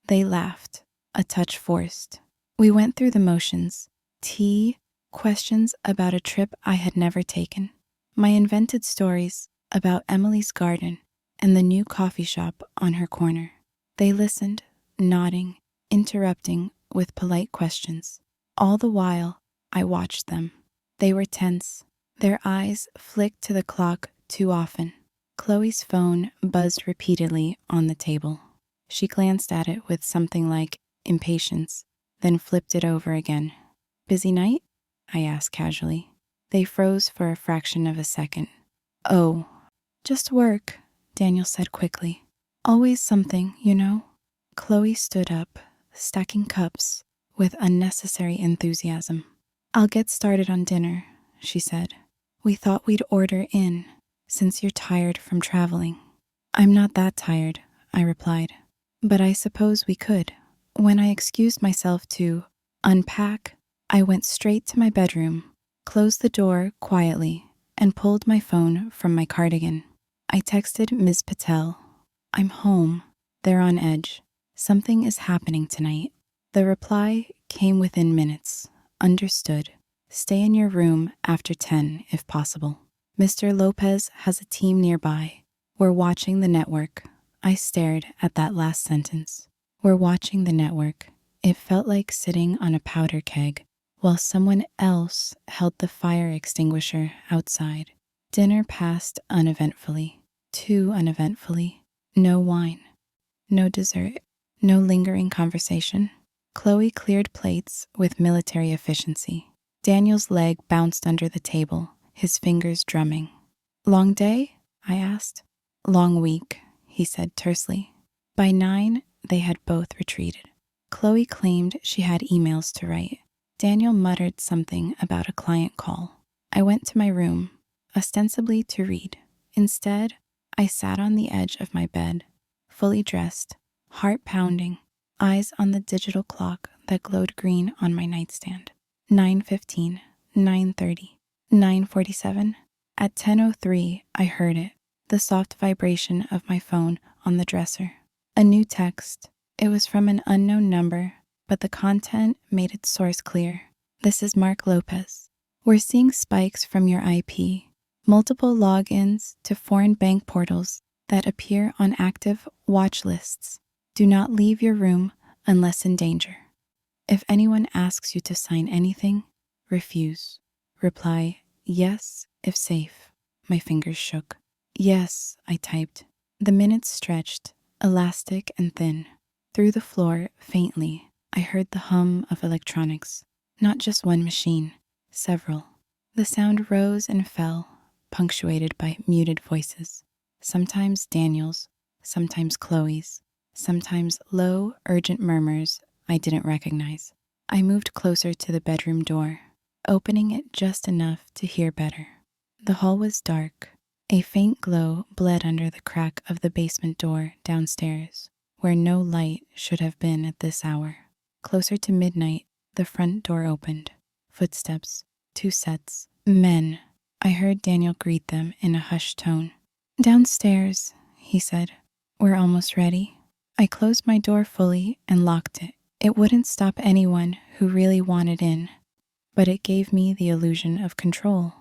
They laughed, a touch forced. We went through the motions. Tea, questions about a trip I had never taken, my invented stories about Emily's garden and the new coffee shop on her corner. They listened, nodding, interrupting with polite questions. All the while, I watched them. They were tense. Their eyes flicked to the clock too often. Chloe's phone buzzed repeatedly on the table. She glanced at it with something like impatience, then flipped it over again. Busy night? I asked casually. They froze for a fraction of a second. Oh, just work, Daniel said quickly. Always something, you know. Chloe stood up, stacking cups with unnecessary enthusiasm. I'll get started on dinner, she said. We thought we'd order in, since you're tired from traveling. I'm not that tired, I replied. But I suppose we could. When I excused myself to unpack, I went straight to my bedroom, closed the door quietly, and pulled my phone from my cardigan. I texted Ms. Patel. I'm home. They're on edge. Something is happening tonight. The reply came within minutes. Understood. Stay in your room after 10 if possible. Mr. Lopez has a team nearby. We're watching the network. I stared at that last sentence. We're watching the network. It felt like sitting on a powder keg while someone else held the fire extinguisher outside. Dinner passed uneventfully. Too uneventfully. No wine. No dessert. No lingering conversation. Chloe cleared plates with military efficiency. Daniel's leg bounced under the table, his fingers drumming. Long day? I asked. Long week, he said tersely. By 9, they had both retreated. Chloe claimed she had emails to write. Daniel muttered something about a client call. I went to my room, ostensibly to read. Instead, I sat on the edge of my bed, fully dressed, heart pounding, eyes on the digital clock that glowed green on my nightstand. 9:15, 9:30, 9:47. At 10:03, I heard it, the soft vibration of my phone on the dresser. A new text. It was from an unknown number, but the content made its source clear. This is Mark Lopez. We're seeing spikes from your IP, multiple logins to foreign bank portals that appear on active watch lists. Do not leave your room unless in danger. If anyone asks you to sign anything, refuse. Reply, yes, if safe. My fingers shook. Yes, I typed. The minutes stretched, elastic and thin. Through the floor, faintly, I heard the hum of electronics. Not just one machine, several. The sound rose and fell, punctuated by muted voices. Sometimes Daniel's, sometimes Chloe's, sometimes low, urgent murmurs I didn't recognize. I moved closer to the bedroom door, opening it just enough to hear better. The hall was dark. A faint glow bled under the crack of the basement door downstairs, where no light should have been at this hour. Closer to midnight, the front door opened. Footsteps, 2 sets, men. I heard Daniel greet them in a hushed tone. Downstairs, he said. We're almost ready. I closed my door fully and locked it. It wouldn't stop anyone who really wanted in, but it gave me the illusion of control.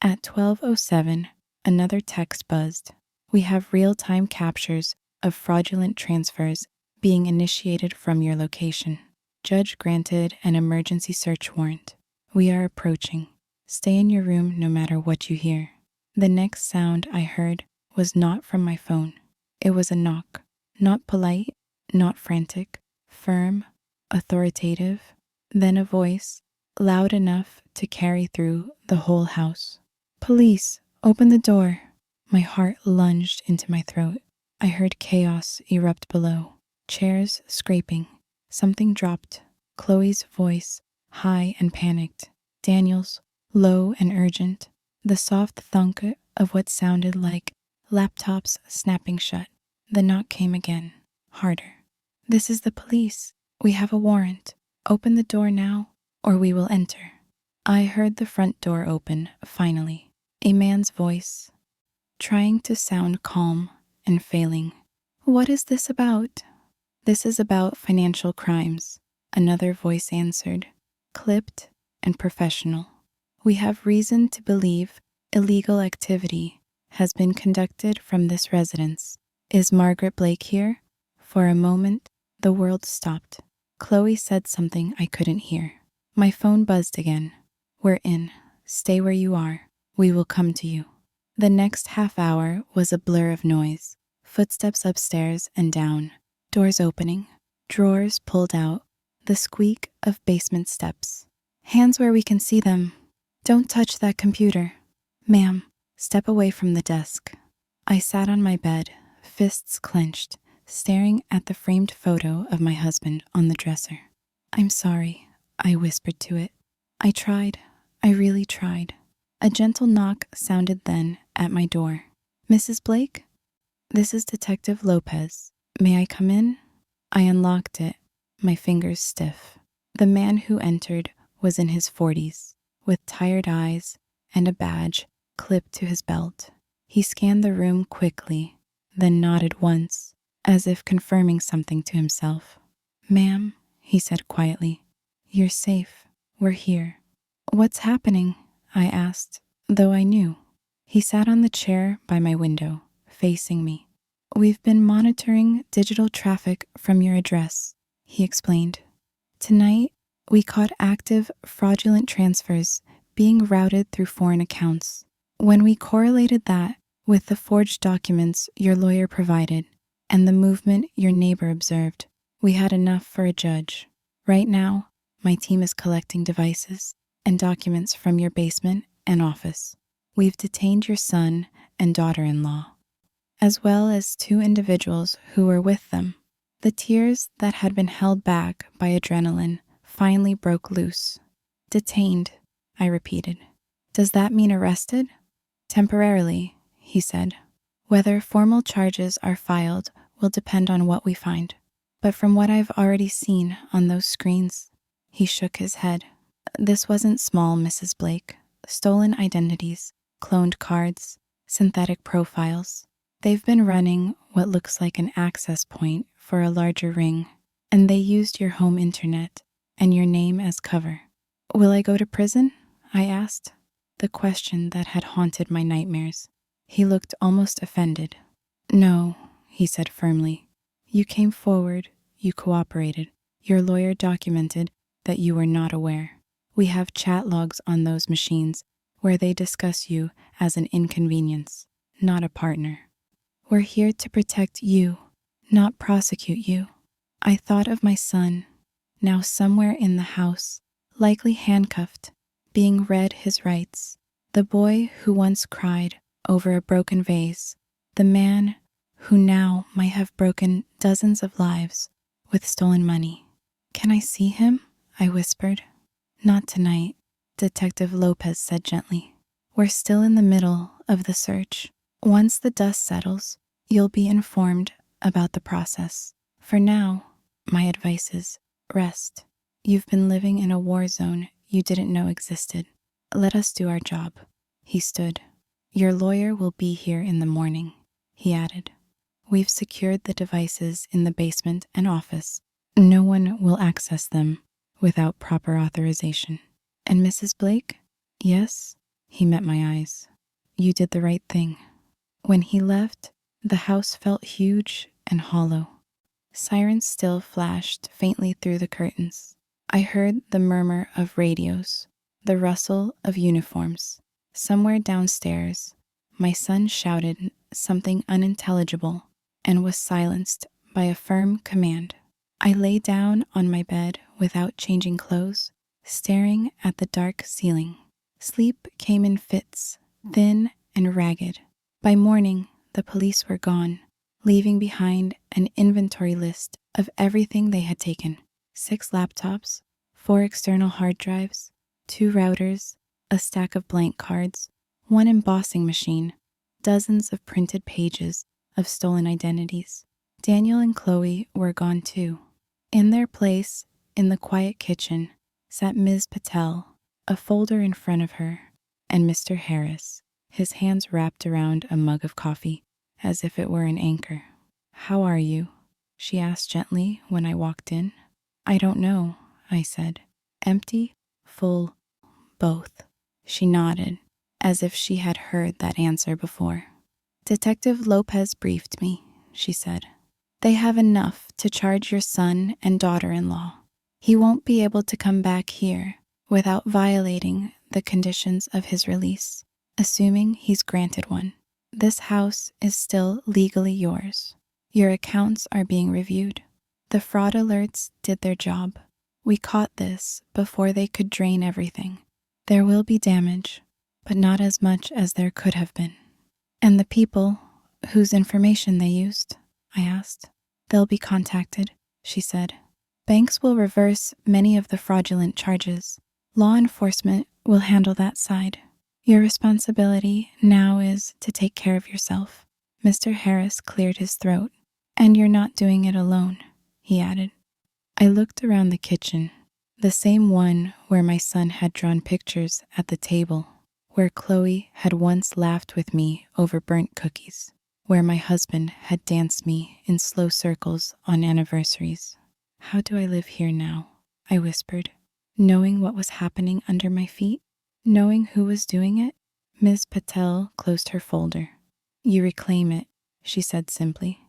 At 12:07, another text buzzed. We have real-time captures of fraudulent transfers being initiated from your location. Judge granted an emergency search warrant. We are approaching. Stay in your room no matter what you hear. The next sound I heard was not from my phone. It was a knock. Not polite, not frantic, firm, authoritative. Then a voice, loud enough to carry through the whole house. Police, open the door. My heart lunged into my throat. I heard chaos erupt below. Chairs scraping. Something dropped. Chloe's voice, high and panicked. Daniel's, low and urgent. The soft thunk of what sounded like laptops snapping shut. The knock came again, harder. This is the police. We have a warrant. Open the door now, or we will enter. I heard the front door open, finally. A man's voice, trying to sound calm and failing. What is this about? This is about financial crimes, another voice answered, clipped and professional. We have reason to believe illegal activity has been conducted from this residence. Is Margaret Blake here? For a moment, the world stopped. Chloe said something I couldn't hear. My phone buzzed again. We're in. Stay where you are. We will come to you. The next half hour was a blur of noise. Footsteps upstairs and down. Doors opening. Drawers pulled out. The squeak of basement steps. Hands where we can see them. Don't touch that computer. Ma'am, step away from the desk. I sat on my bed, fists clenched, staring at the framed photo of my husband on the dresser. I'm sorry, I whispered to it. I tried. I really tried. A gentle knock sounded then at my door. Mrs. Blake? This is Detective Lopez. May I come in? I unlocked it, my fingers stiff. The man who entered was in his 40s, with tired eyes and a badge clipped to his belt. He scanned the room quickly, then nodded once, as if confirming something to himself. Ma'am, he said quietly, you're safe. We're here. What's happening? I asked, though I knew. He sat on the chair by my window, facing me. We've been monitoring digital traffic from your address, he explained. Tonight, we caught active fraudulent transfers being routed through foreign accounts. When we correlated that with the forged documents your lawyer provided and the movement your neighbor observed, we had enough for a judge. Right now, my team is collecting devices and documents from your basement and office. We've detained your son and daughter-in-law, as well as 2 individuals who were with them. The tears that had been held back by adrenaline finally broke loose. Detained, I repeated. Does that mean arrested? Temporarily, he said. Whether formal charges are filed will depend on what we find. But from what I've already seen on those screens, he shook his head. This wasn't small, Mrs. Blake. Stolen identities, cloned cards, synthetic profiles. They've been running what looks like an access point for a larger ring. and they used your home internet and your name as cover. Will I go to prison? I asked, the question that had haunted my nightmares. He looked almost offended. No, he said firmly. You came forward, you cooperated. Your lawyer documented that you were not aware. We have chat logs on those machines where they discuss you as an inconvenience, not a partner. We're here to protect you, not prosecute you. I thought of my son, now somewhere in the house, likely handcuffed, being read his rights. The boy who once cried over a broken vase, the man who now might have broken dozens of lives with stolen money. Can I see him? I whispered. Not tonight, Detective Lopez said gently. We're still in the middle of the search. Once the dust settles, you'll be informed about the process. For now, my advice is rest. You've been living in a war zone you didn't know existed. Let us do our job. He stood. Your lawyer will be here in the morning, he added. We've secured the devices in the basement and office. No one will access them without proper authorization. And Mrs. Blake? Yes, he met my eyes. You did the right thing. When he left, the house felt huge and hollow. Sirens still flashed faintly through the curtains. I heard the murmur of radios, the rustle of uniforms. Somewhere downstairs, my son shouted something unintelligible and was silenced by a firm command. I lay down on my bed without changing clothes, staring at the dark ceiling. Sleep came in fits, thin and ragged. By morning, the police were gone, leaving behind an inventory list of everything they had taken. 6 laptops, 4 external hard drives, 2 routers, a stack of blank cards, 1 embossing machine, dozens of printed pages of stolen identities. Daniel and Chloe were gone too. In their place, in the quiet kitchen, sat Ms. Patel, a folder in front of her, and Mr. Harris, his hands wrapped around a mug of coffee, as if it were an anchor. How are you? She asked gently when I walked in. I don't know, I said. Empty, full, both. She nodded, as if she had heard that answer before. Detective Lopez briefed me, she said. They have enough to charge your son and daughter-in-law. He won't be able to come back here without violating the conditions of his release, assuming he's granted one. This house is still legally yours. Your accounts are being reviewed. The fraud alerts did their job. We caught this before they could drain everything. There will be damage, but not as much as there could have been. And the people whose information they used? I asked. They'll be contacted, she said. Banks will reverse many of the fraudulent charges. Law enforcement will handle that side. Your responsibility now is to take care of yourself. Mr. Harris cleared his throat. And you're not doing it alone, he added. I looked around the kitchen, the same one where my son had drawn pictures at the table, where Chloe had once laughed with me over burnt cookies, where my husband had danced me in slow circles on anniversaries. How do I live here now? I whispered, knowing what was happening under my feet, knowing who was doing it. Ms. Patel closed her folder. You reclaim it, she said simply.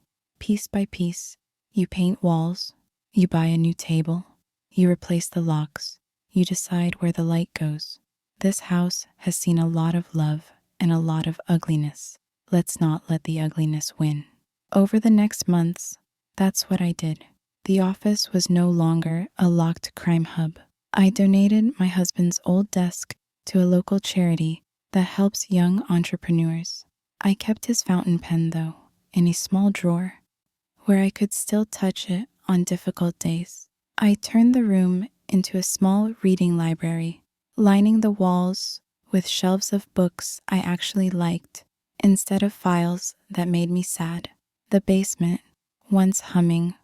Piece by piece, you paint walls, you buy a new table, you replace the locks, you decide where the light goes. This house has seen a lot of love and a lot of ugliness. Let's not let the ugliness win. Over the next months, that's what I did. The office was no longer a locked crime hub. I donated my husband's old desk to a local charity that helps young entrepreneurs. I kept his fountain pen, though, in a small drawer where I could still touch it on difficult days. I turned the room into a small reading library, lining the walls with shelves of books I actually liked instead of files that made me sad. The basement, once humming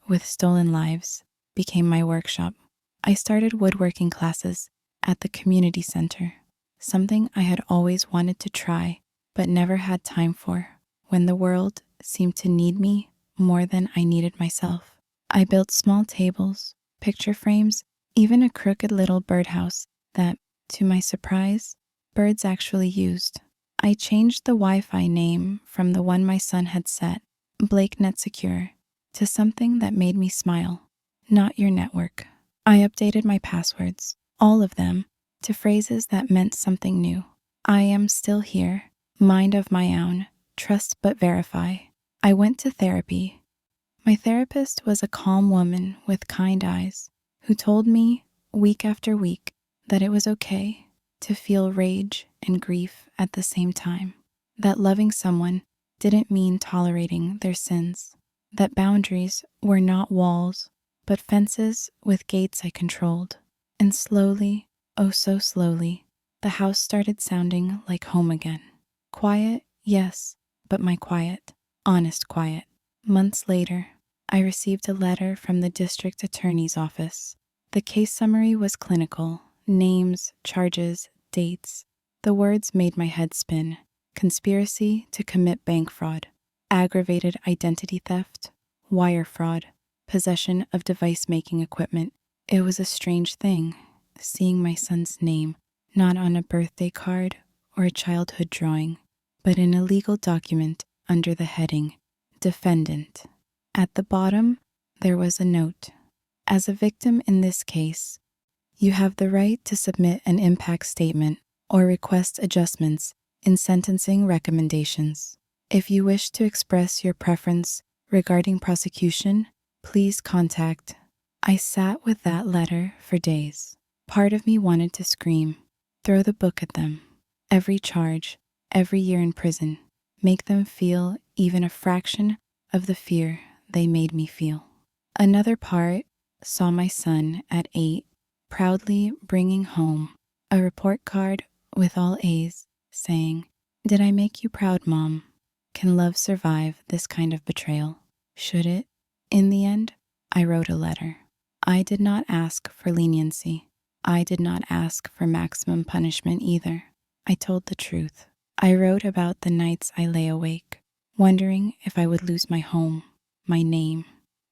with stolen lives, became my workshop. I started woodworking classes at the community center, something I had always wanted to try but never had time for when the world seemed to need me more than I needed myself. I built small tables, picture frames, even a crooked little birdhouse that, to my surprise, birds actually used. I changed the Wi-Fi name from the one my son had set, Blake Net Secure, to something that made me smile. Not your network. I updated my passwords, all of them, to phrases that meant something new. I am still here, mind of my own, trust but verify. I went to therapy. My therapist was a calm woman with kind eyes who told me, week after week, that it was okay to feel rage and grief at the same time, that loving someone didn't mean tolerating their sins, that boundaries were not walls, but fences with gates I controlled. And slowly, oh so slowly, the house started sounding like home again. Quiet, yes, but my quiet, honest quiet. Months later, I received a letter from the district attorney's office. The case summary was clinical: names, charges, dates. The words made my head spin. Conspiracy to commit bank fraud, aggravated identity theft, wire fraud, possession of device-making equipment. It was a strange thing, seeing my son's name not on a birthday card or a childhood drawing, but in a legal document under the heading Defendant. At the bottom, there was a note. As a victim in this case, you have the right to submit an impact statement or request adjustments in sentencing recommendations. If you wish to express your preference regarding prosecution, please contact. I sat with that letter for days. Part of me wanted to scream, throw the book at them. Every charge, every year in prison, make them feel even a fraction of the fear they made me feel. Another part saw my son at 8 proudly bringing home a report card with all A's saying, "Did I make you proud, Mom? Can love survive this kind of betrayal? Should it?" In the end, I wrote a letter. I did not ask for leniency. I did not ask for maximum punishment either. I told the truth. I wrote about the nights I lay awake, wondering if I would lose my home, my name,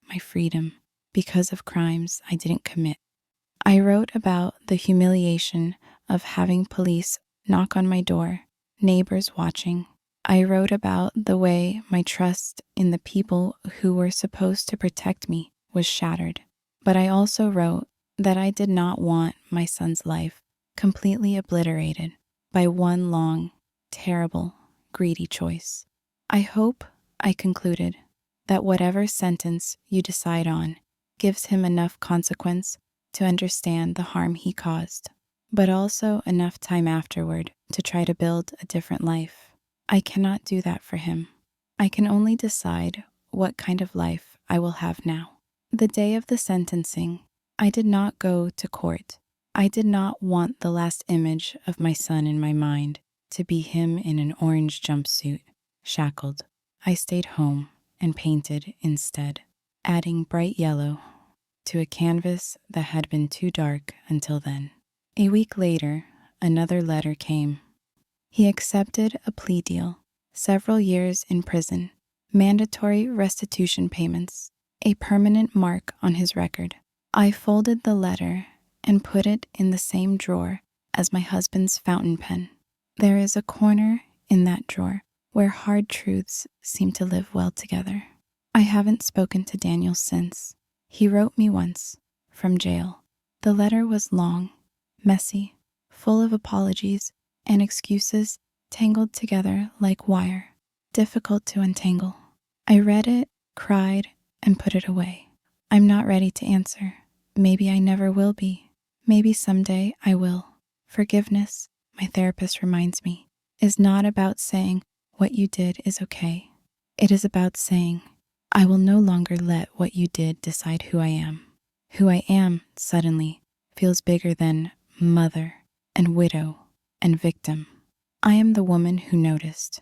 my freedom, because of crimes I didn't commit. I wrote about the humiliation of having police knock on my door, neighbors watching. I wrote about the way my trust in the people who were supposed to protect me was shattered. But I also wrote that I did not want my son's life completely obliterated by one long, terrible, greedy choice. I hope, I concluded, that whatever sentence you decide on gives him enough consequence to understand the harm he caused, but also enough time afterward to try to build a different life. I cannot do that for him. I can only decide what kind of life I will have now. The day of the sentencing, I did not go to court. I did not want the last image of my son in my mind to be him in an orange jumpsuit, shackled. I stayed home and painted instead, adding bright yellow to a canvas that had been too dark until then. A week later, another letter came. He accepted a plea deal, several years in prison, mandatory restitution payments, a permanent mark on his record. I folded the letter and put it in the same drawer as my husband's fountain pen. There is a corner in that drawer where hard truths seem to live well together. I haven't spoken to Daniel since. He wrote me once, from jail. The letter was long, messy, full of apologies and excuses tangled together like wire, difficult to untangle. I read it, cried, and put it away. I'm not ready to answer. Maybe I never will be. Maybe someday I will. Forgiveness, my therapist reminds me, is not about saying what you did is okay. It is about saying, I will no longer let what you did decide who I am. Who I am, suddenly, feels bigger than mother and widow and victim. I am the woman who noticed,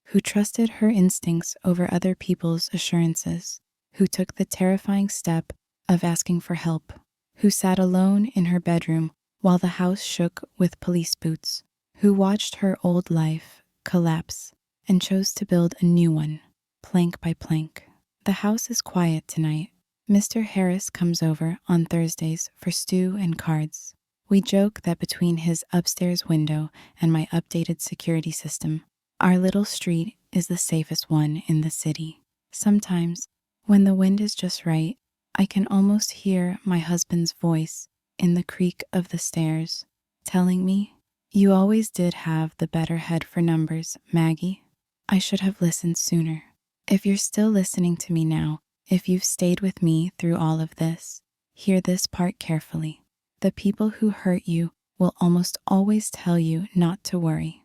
who trusted her instincts over other people's assurances, who took the terrifying step of asking for help, who sat alone in her bedroom while the house shook with police boots, who watched her old life collapse and chose to build a new one, plank by plank. The house is quiet tonight, Mr. Harris comes over on Thursdays for stew and cards. We joke that between his upstairs window and my updated security system, our little street is the safest one in the city. Sometimes, when the wind is just right, I can almost hear my husband's voice in the creak of the stairs, telling me, "You always did have the better head for numbers, Maggie. I should have listened sooner." If you're still listening to me now, if you've stayed with me through all of this, hear this part carefully. The people who hurt you will almost always tell you not to worry,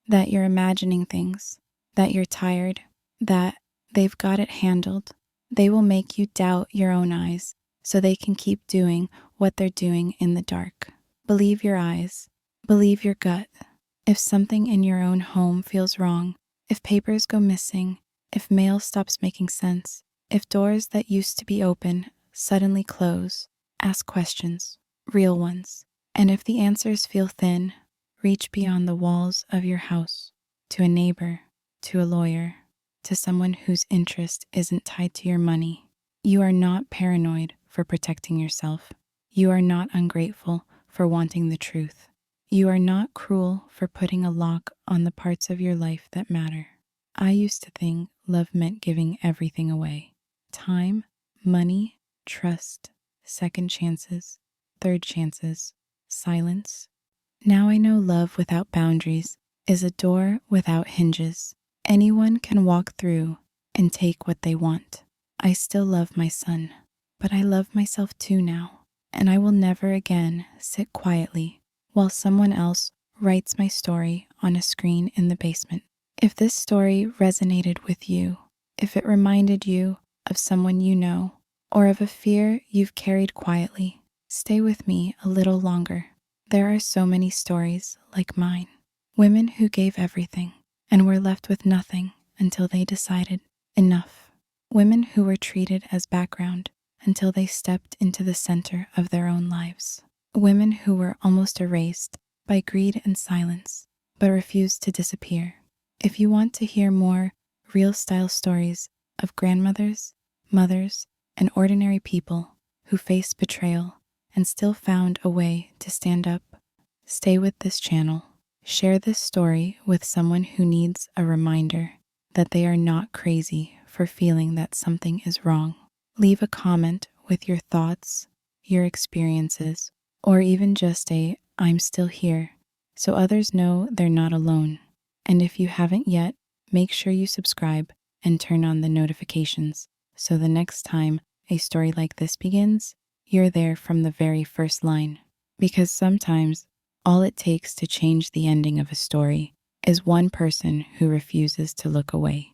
that you're imagining things, that you're tired, that they've got it handled. They will make you doubt your own eyes so they can keep doing what they're doing in the dark. Believe your eyes. Believe your gut. If something in your own home feels wrong, if papers go missing, if mail stops making sense, if doors that used to be open suddenly close, ask questions, real ones. And if the answers feel thin, reach beyond the walls of your house, to a neighbor, to a lawyer, to someone whose interest isn't tied to your money. You are not paranoid for protecting yourself. You are not ungrateful for wanting the truth. You are not cruel for putting a lock on the parts of your life that matter. I used to think love meant giving everything away. Time, money, trust, second chances, third chances, silence. Now I know love without boundaries is a door without hinges. Anyone can walk through and take what they want. I still love my son, but I love myself too now, and I will never again sit quietly while someone else writes my story on a screen in the basement. If this story resonated with you, if it reminded you of someone you know, or of a fear you've carried quietly, stay with me a little longer. There are so many stories like mine. Women who gave everything and were left with nothing until they decided enough. Women who were treated as background until they stepped into the center of their own lives. Women who were almost erased by greed and silence, but refused to disappear. If you want to hear more real-style stories of grandmothers, mothers, and ordinary people who faced betrayal and still found a way to stand up, stay with this channel. Share this story with someone who needs a reminder that they are not crazy for feeling that something is wrong. Leave a comment with your thoughts, your experiences, or even just a "I'm still here," so others know they're not alone. And if you haven't yet, make sure you subscribe and turn on the notifications so the next time a story like this begins, you're there from the very first line. Because sometimes all it takes to change the ending of a story is one person who refuses to look away.